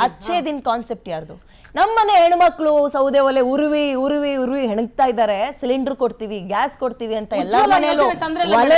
ಅಚ್ಚೇ ದಿನ ಕಾನ್ಸೆಪ್ಟ್ ಯಾರ್ದು? ನಮ್ಮನೆ ಹೆಣ್ಮಕ್ಳು ಸೌದೆ ಒಲೆ ಉರುವಿ ಉರುವಿ ಉರುವಿ ಹೆಣಗ್ತಾ ಇದ್ದಾರೆ. ಸಿಲಿಂಡರ್ ಕೊಡ್ತೀವಿ, ಗ್ಯಾಸ್ ಕೊಡ್ತೀವಿ ಅಂತ ಎಲ್ಲಾರ ಮನೆಯಲ್ಲೂ ಒಲೆ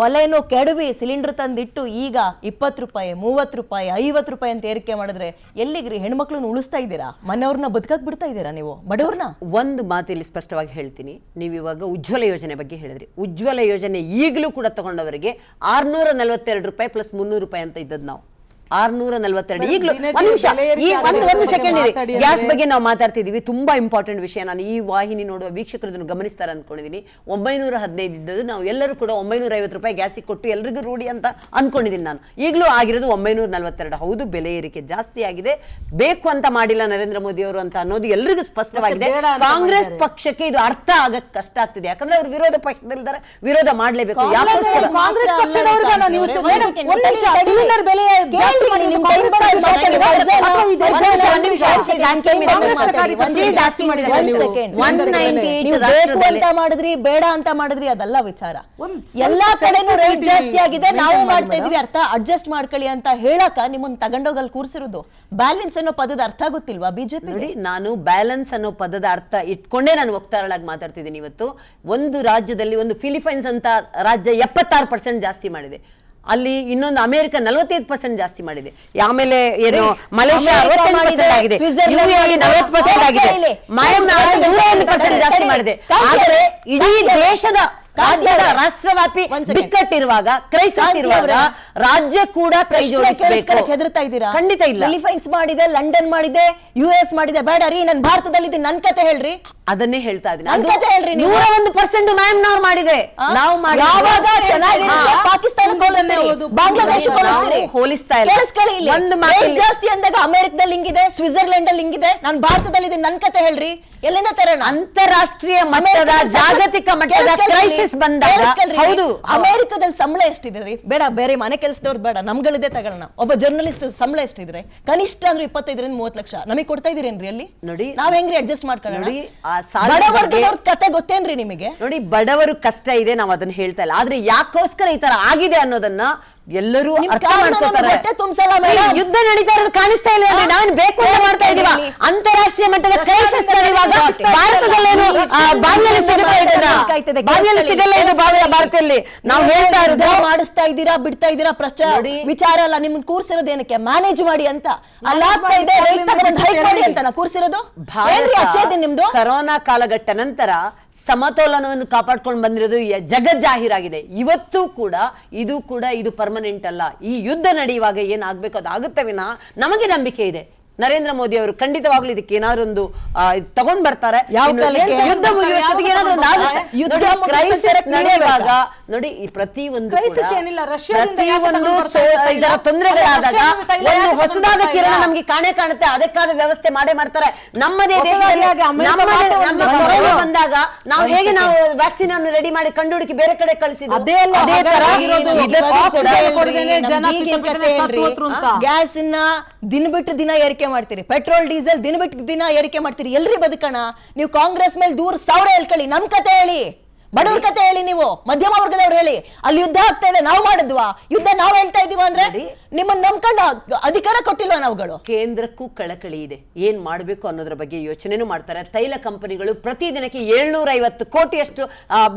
ಒಲೆನು ಕೆಡವಿ ಸಿಲಿಂಡರ್ ತಂದಿಟ್ಟು ಈಗ 20 ರೂಪಾಯಿ 30 ರೂಪಾಯಿ 50 ರೂಪಾಯಿ ಅಂತ ಏರಿಕೆ ಮಾಡಿದ್ರೆ ಎಲ್ಲಿಗ್ರಿ? ಹೆಣ್ಮಕ್ಳನ್ನ ಉಳಿಸ್ತಾ ಇದ್ದೀರಾ? ಮನೆಯವ್ರನ್ನ ಬದುಕಕ್ ಬಿಡ್ತಾ ಇದ್ದೀರಾ ನೀವು ಬಡವ್ರನ್ನ? ಒಂದು ಮಾತಿಲ್ಲಿ ಸ್ಪಷ್ಟವಾಗಿ ಹೇಳ್ತೀನಿ. ನೀವು ಇವಾಗ ಉಜ್ವಲ ಯೋಜನೆ ಬಗ್ಗೆ ಹೇಳಿದ್ರಿ. ಉಜ್ವಲ ಯೋಜನೆ ಈಗಲೂ ಕೂಡ ತಗೊಂಡವರಿಗೆ 642 ರೂಪಾಯಿ ಪ್ಲಸ್ 300 ರೂಪಾಯಿ ಅಂತ ಇದ್ದದ್ದು ನಾವು 642. ಈಗಲೂ ಒಂದು ಸೆಕೆಂಡ್ ಇರಿ, ಗ್ಯಾಸ್ ಬಗ್ಗೆ ನಾವು ಮಾತಾಡ್ತಿದೀವಿ. ತುಂಬಾ ಇಂಪಾರ್ಟೆಂಟ್ ವಿಷಯ. ನಾನು ಈ ವಾಹಿನಿ ನೋಡುವ ವೀಕ್ಷಕರು ಇದನ್ನು ಗಮನಿಸ್ತಾರೆ ಅಂದ್ಕೊಂಡಿದ್ದೀನಿ. 915 ಇದ್ದದ್ದು ನಾವು ಎಲ್ಲರೂ ಕೂಡ 950 ರೂಪಾಯಿ ಗ್ಯಾಸಿಗೆ ಕೊಟ್ಟು ಎಲ್ರಿಗೂ ರೂಢಿ ಅಂತ ಅನ್ಕೊಂಡಿದ್ದೀನಿ ನಾನು. ಈಗಲೂ ಆಗಿರೋದು 942. ಹೌದು, ಬೆಲೆ ಏರಿಕೆ ಜಾಸ್ತಿ ಆಗಿದೆ. ಬೇಕು ಅಂತ ಮಾಡಿಲ್ಲ ನರೇಂದ್ರ ಮೋದಿ ಅವರು ಅಂತ ಅನ್ನೋದು ಎಲ್ರಿಗೂ ಸ್ಪಷ್ಟವಾಗಿದೆ. ಕಾಂಗ್ರೆಸ್ ಪಕ್ಷಕ್ಕೆ ಇದು ಅರ್ಥ ಆಗಕ್ ಕಷ್ಟ ಆಗ್ತಿದೆ. ಯಾಕಂದ್ರೆ ಅವ್ರು ವಿರೋಧ ಪಕ್ಷದಲ್ಲಿದ್ದಾರೆ, ವಿರೋಧ ಮಾಡ್ಲೇಬೇಕು. ಕಾಂಗ್ರೆಸ್ ಮಾಡಿದ್ರಿ ಬೇಡ ಅಂತ ಮಾಡಿದ್ರಿ ಅದಲ್ಲ ವಿಚಾರ. ಎಲ್ಲಾ ಕಡೆನೂ ರೇಟ್ ಜಾಸ್ತಿ ಆಗಿದೆ, ನಾವು ಮಾಡ್ತಾ ಇದೀವಿ, ಅರ್ಥ ಅಡ್ಜಸ್ಟ್ ಮಾಡ್ಕೊಳ್ಳಿ ಅಂತ ಹೇಳಕ ನಿಮ್ಮನ್ನ ತಗೊಂಡೋಗಲ್ಲಿ ಕೂರ್ಸಿರೋದು. ಬ್ಯಾಲೆನ್ಸ್ ಅನ್ನೋ ಪದದ ಅರ್ಥ ಗೊತ್ತಿಲ್ವಾ ಬಿಜೆಪಿ? ನೋಡಿ, ನಾನು ಬ್ಯಾಲೆನ್ಸ್ ಅನ್ನೋ ಪದದ ಅರ್ಥ ಇಟ್ಕೊಂಡೇ ನಾನು ವಕ್ತಾರಳಾಗಿ ಮಾತಾಡ್ತಿದ್ದೀನಿ. ಇವತ್ತು ಒಂದು ರಾಜ್ಯದಲ್ಲಿ, ಒಂದು ಫಿಲಿಪೈನ್ಸ್ ಅಂತ ರಾಜ್ಯ 76% ಜಾಸ್ತಿ ಮಾಡಿದೆ. ಅಲ್ಲಿ ಇನ್ನೊಂದು ಅಮೆರಿಕ 45% ಜಾಸ್ತಿ ಮಾಡಿದೆ. ಆಮೇಲೆ ಏನು ಮಲೇಷ್ಯಾ 60% ಆಗಿದೆ, 40% ಆಗಿದೆ, ಮಯನ್ಮಾರ್ 101% ಜಾಸ್ತಿ ಮಾಡಿದೆ. ಆದರೆ ಇಡೀ ದೇಶದ ರಾಷ್ಟ್ರವ್ಯಾಪಿ ಬಿಕ್ಕಟ್ಟಿರುವಾಗ, ಕ್ರೈಸಿಸ್ ಇರುವಾಗ ರಾಜ್ಯ ಕೂಡ ಕೈ ಜೋಡಿಸಬೇಕು. ಹೆದರ್ತಾ ಇದ್ದೀರಾ? ಖಂಡಿತ ಇಲ್ಲ. ಫಿಲಿಪೈನ್ಸ್ ಮಾಡಿದೆ, ಲಂಡನ್ ಮಾಡಿದೆ, US ಮಾಡಿದೆ. ಬೇಡ ರೀ, ನನ್ ಭಾರತದಲ್ಲಿ ನನ್ ಕತೆ ಹೇಳ್ರಿ. ಅದನ್ನೇ ಹೇಳ್ತಾ ಇದ್ದೀನಿ. 101% ಮ್ಯಾಮ್ನವ್ರು ಮಾಡಿದೆ. ನಾವು ಯಾವಾಗ ಚೆನ್ನಾಗಿರುತ್ತೆ ಪಾಕಿಸ್ತಾನಕ್ಕೆ ಬಾಂಗ್ಲಾದೇಶ ಹೋಲಿಸ್ತಾ ಇಲ್ಲ. ಒಂದು ಜಾಸ್ತಿ ಅಂದಾಗ ಅಮೆರಿಕದಲ್ಲಿ ಹಿಂಗಿದೆ, ಸ್ವಿಟ್ಜರ್ಲೆಂಡ್ ಅಲ್ಲಿ ಹಿಂಗಿದೆ, ನಾನು ಭಾರತದಲ್ಲಿ ನನ್ ಕತೆ ಹೇಳ್ರಿ. ಎಲ್ಲಿಂದ ತರೋಣ? ಅಂತಾರಾಷ್ಟ್ರೀಯ ಮಟ್ಟದ, ಜಾಗತಿಕ ಮಟ್ಟದ ಕ್ರೈಸಿಸ್ ಬಂದಾಗ. ಹೌದು, ಅಮೆರಿಕದಲ್ಲಿ ಸಂಬಳ ಎಷ್ಟಿದೆ ರೀ? ಬೇಡ, ಬೇರೆ ಮನೆ ಕೆಲಸದವ್ರು ಬೇಡ, ನಮ್ಗಳಿದೆ ತಗೋಣ. ಒಬ್ಬ ಜರ್ನಲಿಸ್ಟ್ ಸಂಬಳ ಎಷ್ಟಿದ್ರೆ? ಕನಿಷ್ಠ ಅಂದ್ರೆ 25 ರಿಂದ 30 ಲಕ್ಷ. ನಮಗೆ ಕೊಡ್ತಾ ಇದೀರೇನ್ರಿ ಅಲ್ಲಿ? ನೋಡಿ, ನಾವ್ ಹೆಂಗ್ರಿ ಅಡ್ಜಸ್ಟ್ ಮಾಡ್ಕೊಳ್ಳೋಣ? ಕತೆ ಗೊತ್ತೇನ್ರಿ ನಿಮಗೆ? ನೋಡಿ, ಬಡವರು ಕಷ್ಟ ಇದೆ, ನಾವು ಅದನ್ನ ಹೇಳ್ತಾ ಇಲ್ಲ. ಆದ್ರೆ ಯಾಕೋಸ್ಕರ ಈ ತರ ಆಗಿದೆ ಅನ್ನೋದನ್ನ ಎಲ್ಲರೂ ಅರ್ಥ ಮಾಡ್ಕೋತಾರೆ. ಯುದ್ಧ ನಡೀತಾ ಇರೋದು ಕಾಣಿಸ್ತಾ ಇಲ್ಲ. ನಾವೇನು ಬೇಕು ಅಂತ ಮಾಡ್ತಾ ಇದೀವ? ಅಂತಾರಾಷ್ಟ್ರೀಯ ಮಟ್ಟದ ಕ್ರೈಸಿಸ್ ನಡೆಯುವಾಗ ಭಾರತದಲ್ಲೇನು ಬಾಂಗ್ಲಾದೇಶ ಸಿಗಲ್ಲ ಇದು ಭಾರತದಲ್ಲಿ. ನಾವು ಹೇಳ್ತಾ ಇರೋದು ಮಾಡಿಸ್ತಾ ಇದ್ದೀರಾ, ಬಿಡ್ತಾ ಇದ್ದೀರಾ ಪ್ರಚಾರ ವಿಚಾರ ಅಲ್ಲ. ನಿಮ್ಗೆ ಕೂರ್ಸಿರೋದು ಏನಕ್ಕೆ? ಮ್ಯಾನೇಜ್ ಮಾಡಿ ಅಂತ. ಅಲ್ಲಾಗ್ತಾ ಇದೆ, ರೈಟ್ ತಗೊಂಡು ಹೈಕ್ ಮಾಡಿ ಅಂತ ಕೂರ್ಸಿರೋದು. ನಿಮ್ದು ಕರೋನಾ ಕಾಲಘಟ್ಟ ನಂತರ ಸಮತೋಲನವನ್ನು ಕಾಪಾಡ್ಕೊಂಡು ಬಂದಿರೋದು ಜಗಜ್ಜಾಹೀರಾಗಿದೆ. ಇವತ್ತು ಕೂಡ ಇದು ಪರ್ಮನೆಂಟ್ ಅಲ್ಲ. ಈ ಯುದ್ಧ ನಡೆಯುವಾಗ ಏನಾಗಬೇಕು ಅದು ಆಗುತ್ತೆ ವಿನಃ ನಮಗೆ ನಂಬಿಕೆ ಇದೆ. ನರೇಂದ್ರ ಮೋದಿ ಅವರು ಖಂಡಿತವಾಗ್ಲೂ ಇದಕ್ಕೆ ಏನಾದ್ರು ಒಂದು ತಗೊಂಡ್ ಬರ್ತಾರೆ. ಯುದ್ಧ ಮುಗಿಯುವಷ್ಟೊತ್ತಿಗೆ ಏನಾದ್ರು ಒಂದು ನೋಡಿ, ಪ್ರತಿಯೊಂದು ಇದರ ತೊಂದರೆಗಳಾದಾಗ ಒಂದು ಹೊಸದಾದ ಕಿರಣ ನಮ್ಗೆ ಕಾಣುತ್ತೆ. ಅದಕ್ಕಾದ ವ್ಯವಸ್ಥೆ ಮಾಡ್ತಾರೆ. ನಮ್ಮದೇ ದೇಶದಲ್ಲಿ ನಮ್ಮ ಕೊರೋನಾ ಬಂದಾಗ ನಾವು ಹೇಗೆ ನಾವು ವ್ಯಾಕ್ಸಿನ್ ಅನ್ನು ರೆಡಿ ಮಾಡಿ ಕಂಡುಹುಡುಕಿ ಬೇರೆ ಕಡೆ ಕಳಿಸಿದ್ವಿ, ಅದೇ ತರ ಗ್ಯಾಸ್ ದಿನ ಬಿಟ್ಟು ದಿನ ಏರಿಕೆ ಮಾಡ್ತೀರಿ, ಪೆಟ್ರೋಲ್ ಡೀಸೆಲ್ ದಿನ ಬಿಟ್ಟು ದಿನ ಏರಿಕೆ ಮಾಡ್ತೀರಿ. ಎಲ್ರಿ ಬದುಕಣ? ನೀವು ಕಾಂಗ್ರೆಸ್ ಮೇಲೆ ದೂರ 1000 ಹೇಳ್ಕೊಳ್ಳಿ, ನಮ್ ಕತೆ ಹೇಳಿ, ಬಡವ್ರ ಕತೆ ಹೇಳಿ, ನೀವು ಮಧ್ಯಮ ವರ್ಗದವ್ರು ಹೇಳಿ. ಅಲ್ಲಿ ಯುದ್ಧ ಆಗ್ತಾ ಇದೆ, ನಾವು ಮಾಡಿದ್ವಾ ಯುದ್ಧ? ನಾವು ಹೇಳ್ತಾ ಇದೀವ ಅಂದ್ರೆ ನಿಮ್ಮನ್ನ ನಂಬ್ಕೊಂಡು ಅಧಿಕಾರ ಕೊಟ್ಟಿಲ್ವಾ ನಾವುಗಳು? ಕೇಂದ್ರಕ್ಕೂ ಕಳಕಳಿ ಇದೆ, ಏನ್ ಮಾಡ್ಬೇಕು ಅನ್ನೋದ್ರ ಬಗ್ಗೆ ಯೋಚನೆನೂ ಮಾಡ್ತಾರೆ. ತೈಲ ಕಂಪನಿಗಳು ಪ್ರತಿದಿನಕ್ಕೆ 750 ಕೋಟಿಯಷ್ಟು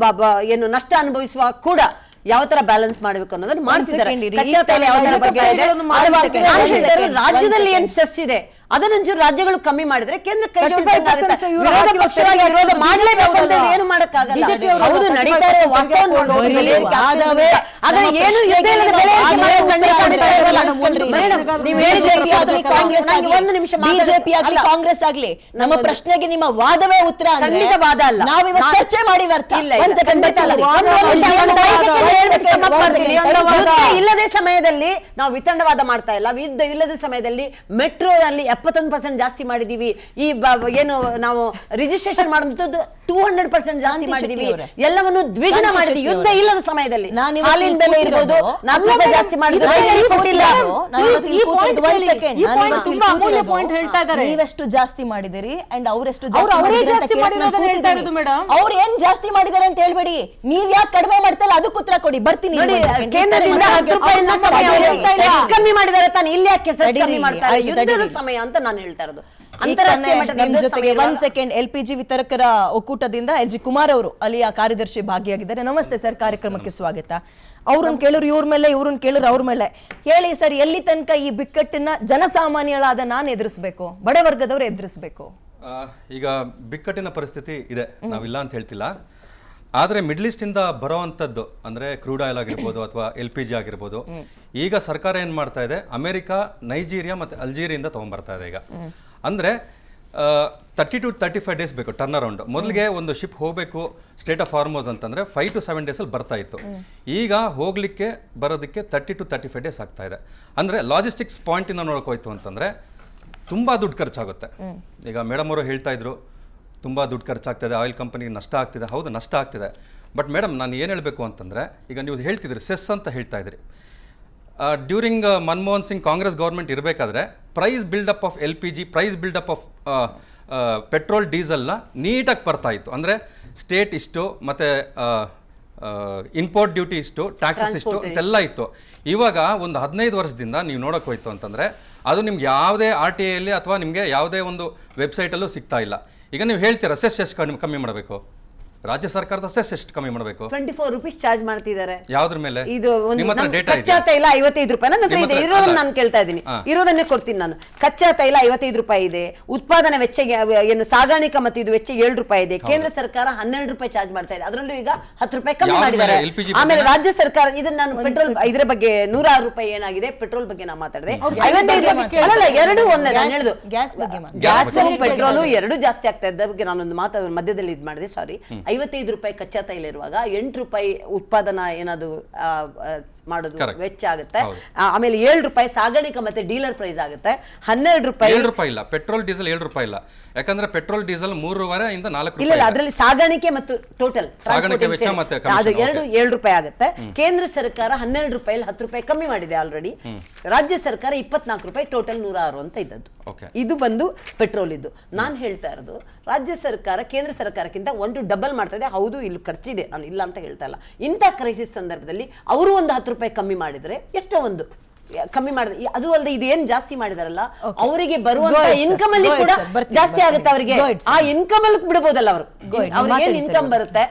ಏನು ನಷ್ಟ ಅನುಭವಿಸುವ ಕೂಡ ಯಾವ ತರ ಬ್ಯಾಲೆನ್ಸ್ ಮಾಡಬೇಕು ಅನ್ನೋದನ್ನ ಮಾಡ್ತಿದ್ದಾರೆ. ರಾಜ್ಯದಲ್ಲಿ ಏನ್ ಸೆಸ್ ಇದೆ ಅದನ್ನೊಂಚೂರು ರಾಜ್ಯಗಳು ಕಮ್ಮಿ ಮಾಡಿದ್ರೆ ಕೇಂದ್ರ ಕೈ ಜೋಡಿಸಬೇಕಾಗುತ್ತೆ. ವಿರೋಧ ಪಕ್ಷವಾಗಿ ವಿರೋಧ ಮಾಡ್ಲೇಬೇಕು ಅಂತ ಏನು ಮಾಡಕ್ಕಾಗಲ್ಲ. ಹೌದು, ನಡೀತಾ ಇರೋ ವಾಸ್ತವ ಒಂದು ನಿಮಿಷ. ಬಿಜೆಪಿ ಆಗ್ಲಿ ಕಾಂಗ್ರೆಸ್ ಆಗ್ಲಿ ನಮ್ಮ ಪ್ರಶ್ನೆಗೆ ನಿಮ್ಮ ವಾದವೇ ಉತ್ತರ ಖಂಡಿತ ವಾದ ಅಲ್ಲ. ನಾವು ಚರ್ಚೆ ಮಾಡಿ ಇಲ್ಲದೆ ಸಮಯದಲ್ಲಿ ನಾವು ವಿತಂಡವಾದ ಮಾಡ್ತಾ ಇಲ್ಲ. ಯುದ್ಧ ಇಲ್ಲದ ಸಮಯದಲ್ಲಿ ಮೆಟ್ರೋದಲ್ಲಿ 71% ಜಾಸ್ತಿ ಮಾಡಿದೀವಿ. ಈ ಏನು ನಾವು ರಿಜಿಸ್ಟ್ರೇಷನ್ ಮಾಡುವಂತದ್ದು 200% ಜಾಸ್ತಿ ಮಾಡಿದೀವಿ. ಎಲ್ಲವನ್ನು ದ್ವಿಗುಣ ಮಾಡಿದ್ವಿ ಯುದ್ಧ ಇಲ್ಲದ ಸಮಯದಲ್ಲಿ. ಹಾಲಿನ ಬೆಲೆ ಇರ್ಬೋದು 4 ರೂಪಾಯಿ ಜಾಸ್ತಿ ಮಾಡಿದ್ರು. ನೀವೆಷ್ಟು ಜಾಸ್ತಿ ಮಾಡಿದಿರಿ ಅಂಡ್ ಅವರೆಷ್ಟು ಅವ್ರು ಏನ್ ಜಾಸ್ತಿ ಮಾಡಿದಾರೆ ಅಂತ ಹೇಳ್ಬೇಡಿ. ನೀವ್ ಯಾಕೆ ಕಡಿಮೆ ಮಾಡ್ತಲ್ಲ ಅದಕ್ಕೆ ಉತ್ತರ ಕೊಡಿ. ಬರ್ತೀನಿ. ಕೇಂದ್ರದಿಂದ 10 ರೂಪಾಯಿನ ಕಮ್ಮಿ ಮಾಡಿದಾರೆ ತಾನೆ, ಇಲ್ಲಿ ಯಾಕೆ ಕಮ್ಮಿ ಮಾಡ್ತಾರೆ? ಯುದ್ಧದ ಸಮಯ ಅಂತ ನಾನು ಹೇಳ್ತಾ ಇರೋದು. ಅಂತಾರಾಷ್ಟ್ರೀಯ ಮಟ್ಟದಲ್ಲಿ ಒಂದ್ ಸೆಕೆಂಡ್ LPG ವಿತರಕರ ಒಕ್ಕೂಟದಿಂದ LG ಕುಮಾರ್ ಅವರು ಅಲ್ಲಿಯ ಕಾರ್ಯದರ್ಶಿ ಭಾಗಿಯಾಗಿದ್ದಾರೆ. ನಮಸ್ತೆ ಸರ್, ಕಾರ್ಯಕ್ರಮಕ್ಕೆ ಸ್ವಾಗತ. ಅವ್ರನ್ನ ಕೇಳಿದ್ರು ಇವ್ರ ಮೇಲೆ, ಇವ್ರನ್ನ ಕೇಳಿದ್ರು ಅವ್ರ ಮೇಲೆ. ಹೇಳಿ ಸರ್, ಎಲ್ಲಿ ತನಕ ಈ ಬಿಕ್ಕಟ್ಟನ್ನ ಜನಸಾಮಾನ್ಯಗಳಾದ ನಾನು ಎದುರಿಸ್ಬೇಕು, ಬಡವರ್ಗದವ್ರು ಎದುರಿಸ್ಬೇಕು? ಈಗ ಬಿಕ್ಕಟ್ಟಿನ ಪರಿಸ್ಥಿತಿ ಇದೆ, ನಾವಿಲ್ಲ ಅಂತ ಹೇಳ್ತಿಲ್ಲ. ಆದರೆ ಮಿಡ್ಲ್ ಈಸ್ಟಿಂದ ಬರೋವಂಥದ್ದು ಅಂದರೆ ಕ್ರೂಡ್ ಆಯಿಲ್ ಆಗಿರ್ಬೋದು ಅಥವಾ LPG ಆಗಿರ್ಬೋದು, ಈಗ ಸರ್ಕಾರ ಏನು ಮಾಡ್ತಾ ಇದೆ, ಅಮೆರಿಕ, ನೈಜೀರಿಯಾ ಮತ್ತು ಅಲ್ಜೀರಿಯಿಂದ ತೊಗೊಂಬರ್ತಾ ಇದೆ. ಈಗ ಅಂದರೆ 30 to 35 ಡೇಸ್ ಬೇಕು ಟರ್ನ್ ಅರೌಂಡ್. ಮೊದಲಿಗೆ ಒಂದು ಶಿಪ್ ಹೋಗಬೇಕು ಸ್ಟೇಟ್ ಆಫ್ ಹಾರ್ಮೋಸ್ ಅಂತಂದರೆ 5 to 7 ಡೇಸಲ್ಲಿ ಬರ್ತಾ ಇತ್ತು. ಈಗ ಹೋಗಲಿಕ್ಕೆ ಬರೋದಕ್ಕೆ 30 to 35 ಡೇಸ್ ಆಗ್ತಾ ಇದೆ. ಅಂದರೆ ಲಾಜಿಸ್ಟಿಕ್ಸ್ ಪಾಯಿಂಟಿಂದ ನೋಡೋಕೋಯ್ತು ಅಂತಂದರೆ ತುಂಬ ದುಡ್ಡು ಖರ್ಚಾಗುತ್ತೆ. ಈಗ ಮೇಡಮ್ ಅವರು ಹೇಳ್ತಾ ಇದ್ರು ತುಂಬ ದುಡ್ಡು ಖರ್ಚಾಗ್ತಿದೆ, ಆಯಿಲ್ ಕಂಪನಿಗೆ ನಷ್ಟ ಆಗ್ತಿದೆ. ಹೌದು, ನಷ್ಟ ಆಗ್ತಿದೆ. ಬಟ್ ಮೇಡಮ್, ನಾನು ಏನು ಹೇಳಬೇಕು ಅಂತಂದರೆ, ಈಗ ನೀವು ಹೇಳ್ತಿದ್ರಿ ಸೆಸ್ ಅಂತ ಹೇಳ್ತಾ ಇದ್ರಿ. ಡ್ಯೂರಿಂಗ್ ಮನಮೋಹನ್ ಸಿಂಗ್ ಕಾಂಗ್ರೆಸ್ ಗೌರ್ಮೆಂಟ್ ಇರಬೇಕಾದ್ರೆ price buildup of LPG, price buildup of petrol, ಡೀಸೆಲ್ನ ನೀಟಾಗಿ ಬರ್ತಾ ಇತ್ತು. ಅಂದರೆ ಸ್ಟೇಟ್ ಇಷ್ಟು ಮತ್ತು ಇಂಪೋರ್ಟ್ ಡ್ಯೂಟಿ ಇಷ್ಟು, ಟ್ಯಾಕ್ಸಸ್ ಇಷ್ಟು ಅಂತೆಲ್ಲ ಇತ್ತು. ಇವಾಗ ಒಂದು 15 ವರ್ಷದಿಂದ ನೀವು ನೋಡೋಕೆ ಹೋಯ್ತು ಅಂತಂದರೆ ಅದು ನಿಮ್ಗೆ ಯಾವುದೇ RTIಯಲ್ಲಿ ಅಥವಾ ನಿಮಗೆ ಯಾವುದೇ ಒಂದು ವೆಬ್ಸೈಟಲ್ಲೂ ಸಿಗ್ತಾ ಇಲ್ಲ. ಈಗ ನೀವು ಹೇಳ್ತೀರಾ ಸೆಸ್ ಎಷ್ಟು ಕಮ್ಮಿ ಮಾಡಬೇಕು, ರಾಜ್ಯ ಸರ್ಕಾರದ ಸೆಸ್ ಎಷ್ಟು ಕಮ್ಮಿ ಮಾಡಬೇಕು? 24 ರೂಪೀಸ್ ಚಾರ್ಜ್ ಮಾಡ್ತಿದ್ದಾರೆ. ಯಾವ್ದ್ರ ಮೇಲೆ? ಇದು ನಿಮ್ಮ ಹತ್ರ ಡೇಟಾ ಕಚ್ಚಾ ತೈಲ 55 ರೂಪಾಯಿ ನನ್ನ ಹತ್ರ ಇದೆ. ಇರೋದನ್ನ ನಾನು ಕೇಳ್ತಾ ಇದ್ದೀನಿ, ಇರೋದನ್ನೇ ಕೊಡ್ತೀನಿ ನಾನು. ಕಚ್ಚಾ ತೈಲ 55 ರೂಪಾಯಿ ಇದೆ. ಉತ್ಪಾದನಾ ವೆಚ್ಚ ಏನು ಸಾಗಾಣಿಕಾ ಮತ್ತು ಇದು ವೆಚ್ಚ 7 ರೂಪಾಯಿ ಇದೆ. ಕೇಂದ್ರ ಸರ್ಕಾರ 12 ರೂಪಾಯಿ ಚಾರ್ಜ್ ಮಾಡ್ತಾ ಇದೆ. ಅದರಲ್ಲೂ ಈಗ 10 ರೂಪಾಯಿ ಕಮ್ಮಿ ಮಾಡಿದ್ದಾರೆ. ಆಮೇಲೆ ರಾಜ್ಯ ಸರ್ಕಾರ ಇದನ್ನ ನಾನು ಪೆಟ್ರೋಲ್ ಇದ್ರ ಬಗ್ಗೆ 106 ರೂಪಾಯಿ ಏನಾಗಿದೆ ಪೆಟ್ರೋಲ್ ಬಗ್ಗೆ ನಾನು ಮಾತಾಡಿದೆ. 55 ಅಲ್ಲ, ಎರಡು ಒಂದೇ. ನಾನು ಹೇಳುದು ಗ್ಯಾಸ್ ಪೆಟ್ರೋಲ್ ಎರಡು ಜಾಸ್ತಿ ಆಗ್ತಾ ಇದ್ದ ಬಗ್ಗೆ ನಾನೊಂದು ಮಾತು ಮಧ್ಯದಲ್ಲಿ ಇದು ಮಾಡಿದೆ, ಸಾರಿ. 55 ರೂಪಾಯಿ ಕಚ್ಚಾ ತೈಲ ಇರುವಾಗ 8 ರೂಪಾಯಿ ಉತ್ಪಾದನಾ ಏನಾದ್ರು ಮಾಡೋದು ವೆಚ್ಚ ಆಗುತ್ತೆ. ಆಮೇಲೆ 7 ರೂಪಾಯಿ ಸಾಗಾಣಿಕಾ ಮತ್ತೆ ಡೀಲರ್ ಪ್ರೈಸ್ ಆಗುತ್ತೆ. 12 ರೂಪಾಯಿ. 7 ರೂಪಾಯಿ ಇಲ್ಲ, ಪೆಟ್ರೋಲ್ ಡೀಸೆಲ್ 7 ರೂಪಾಯಿ ಇಲ್ಲ. ಯಾಕಂದ್ರೆ ಪೆಟ್ರೋಲ್ ಡೀಸೆಲ್ 3.5 ಇಂದ 4 ರೂಪಾಯಿ. ಇಲ್ಲ, ಅದರಲ್ಲಿ ಸಾಗಾಣಿಕೆ ಮತ್ತು ಟೋಟಲ್ ಸಾಗಾಣಿಕೆ ವೆಚ್ಚ ಮತ್ತೆ ಅದು 7 ರೂಪಾಯಿ ಆಗುತ್ತೆ. ಕೇಂದ್ರ ಸರ್ಕಾರ 12 ರೂಪಾಯಿ 10 ರೂಪಾಯಿ ಕಮ್ಮಿ ಮಾಡಿದೆ ಆಲ್ರೆಡಿ. ರಾಜ್ಯ ಸರ್ಕಾರ 24 ರೂಪಾಯಿ, ಟೋಟಲ್ 106 ಅಂತ ಇದ್ದದ್ದು. ಇದು ಬಂದು ಪೆಟ್ರೋಲ್ ಇದ್ದು. ನಾನು ಹೇಳ್ತಾ ಇರೋದು ರಾಜ್ಯ ಸರ್ಕಾರ ಕೇಂದ್ರ ಸರ್ಕಾರಕ್ಕಿಂತ 1 ಡಬಲ್ ಮಾಡ್ತಾ ಇದೆ. ಹೌದು, ಇಲ್ಲಿ ಖರ್ಚಿದೆ, ನಾನು ಇಲ್ಲ ಅಂತ ಹೇಳ್ತಾ ಇಲ್ಲ. ಇಂಥ ಕ್ರೈಸಿಸ್ ಸಂದರ್ಭದಲ್ಲಿ ಅವರು ಒಂದು 10 ರೂಪಾಯಿ ಕಮ್ಮಿ ಮಾಡಿದ್ರೆ ಎಷ್ಟೋ ಒಂದು ಕಮ್ಮಿ ಮಾಡಿದ್ರೆ, ಅದು ಅಲ್ಲದೆ ಇದೇನ್ ಜಾಸ್ತಿ ಮಾಡಿದಾರಲ್ಲ, ಅವರಿಗೆ ಬರುವಂತ ಇನ್ಕಮ್ ಅಲ್ಲಿ ಕೂಡ ಜಾಸ್ತಿ ಆಗುತ್ತೆ. ಅವರಿಗೆ ಆ ಇನ್ಕಮ್ ಅಲ್ಲಿ ಬಿಡಬಹುದಲ್ಲ, ಅವರು ಅವ್ರಿಗೆ ಏನ್ ಇನ್ಕಮ್ ಬರುತ್ತೆ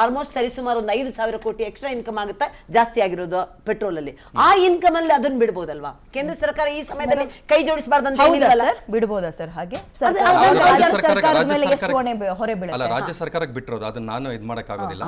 ಆಲ್ಮೋಸ್ಟ್ ಸರಿಸುಮಾರು ಒಂದು 5,000 ಕೋಟಿ ಎಕ್ಸ್ಟ್ರಾ ಇನ್ಕಮ್ ಆಗುತ್ತೆ ಜಾಸ್ತಿ ಆಗಿರೋದು ಪೆಟ್ರೋಲ್ ಅಲ್ಲಿ. ಆ ಇನ್ಕಮ್ ಅಲ್ಲಿ ಅದನ್ನ ಬಿಡಬಹುದಲ್ವಾ? ಕೇಂದ್ರ ಸರ್ಕಾರ ಈ ಸಮಯದಲ್ಲಿ ಕೈ ಜೋಡಿಸಬಾರ್ದಂತ ಬಿಡಬಹುದಾ ಸರ್? ಹಾಗೆ ರಾಜ್ಯ ಸರ್ಕಾರಕ್ಕೆ ಬಿಟ್ಟಿರೋದು, ಅದನ್ನ ನಾನು ಇದು ಮಾಡಕ್ ಆಗೋದಿಲ್ಲ.